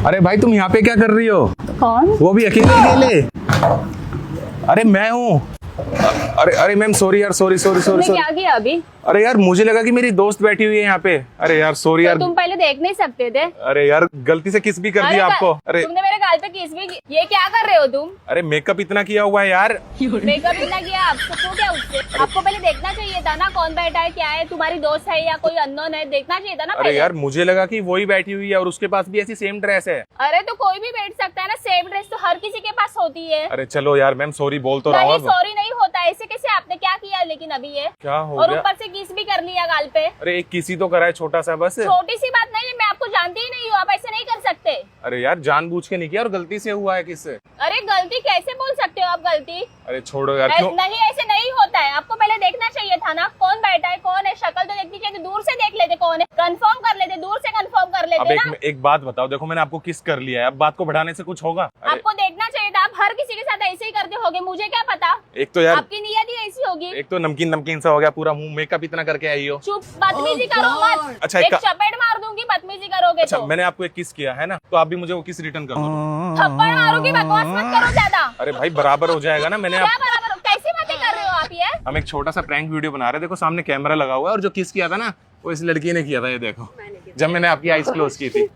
अरे भाई तुम यहाँ पे क्या कर रही हो? कौन? वो भी अकेले अकेले। अरे मैं हूँ। अरे अरे मैम सॉरी यार, सॉरी सॉरी सॉरी तुमने सॉरी। क्या किया अभी? अरे यार मुझे लगा कि मेरी दोस्त बैठी हुई है यहाँ पे। अरे यार सॉरी तो यार। तुम पहले देख नहीं सकते थे? अरे यार गलती से किस भी कर दिया आपको। अरे तुमने मेरे गाल पे किस भी ये क्या कर रहे हो तुम? अरे मेकअप इतना किया हुआ है यार। मेकअप इतना किया आपको क्या उससे? आपको पहले देखना चाहिए था ना कौन बैठा है, क्या है, तुम्हारी दोस्त है या कोई अननोन है, देखना चाहिए था ना अरे पहले। यार मुझे लगा कि वही बैठी हुई है और उसके पास भी ऐसी सेम ड्रेस है। अरे तो कोई भी बैठ सकता है ना, सेम ड्रेस तो हर किसी के पास होती है। अरे चलो यार मैम सॉरी बोल तो रहा हूँ नहीं अब। सॉरी नहीं होता, ऐसे कैसे? आपने क्या किया लेकिन अभी ये? क्या हो और गया? ऊपर से किस भी कर लिया गाल पे। अरे एक किसी तो करा है छोटा सा बस। छोटी सी बात नहीं है, मैं आपको जानती ही नहीं हूँ, आप ऐसे नहीं कर सकते। अरे यार जानबूझ के नहीं किया और गलती से हुआ है किससे। अरे गलती कैसे बोल सकते हो आप गलती? अरे छोड़ो यार क्यों। नहीं ऐसे नहीं होता है, आपको पहले देखना चाहिए था ना कौन बैठा है, कौन है, शक्ल तो देखनी चाहिए, दूर से देख लेते कौन है, कंफर्म कर लेते, दूर से कंफर्म कर अब लेते ना। एक बात बताओ, देखो मैंने आपको किस कर लिया है, अब बात को बढ़ाने से कुछ होगा? अरे आपको देखना चाहिए था, आप हर किसी के साथ ऐसे ही करते होगे, मुझे क्या पता। एक तो यार आपकी नियत ही ऐसी होगी। एक तो नमकीन नमकीन सा हो गया पूरा मुंह, मेकअप इतना करके आई हो। चुप, बदतमीजी करो मत। अच्छा, एक चपेट मार दूंगी बदतमीजी करोगे अच्छा तो। मैंने आपको एक किस किया है ना, तो आप भी मुझे वो किस रिटर्न कर दो। थप्पड़ मारूंगी, बकवास मत करो ज्यादा। अरे भाई बराबर हो जाएगा ना। मैंने क्या आप बराबर हो? कैसी बातें कर रहे हो आप ये? हम एक छोटा सा प्रैंक वीडियो बना रहे, देखो सामने कैमरा लगा हुआ है और जो किस किया था ना वो इस लड़की ने किया था, ये देखो जब मैंने आपकी आईज क्लोज की थी।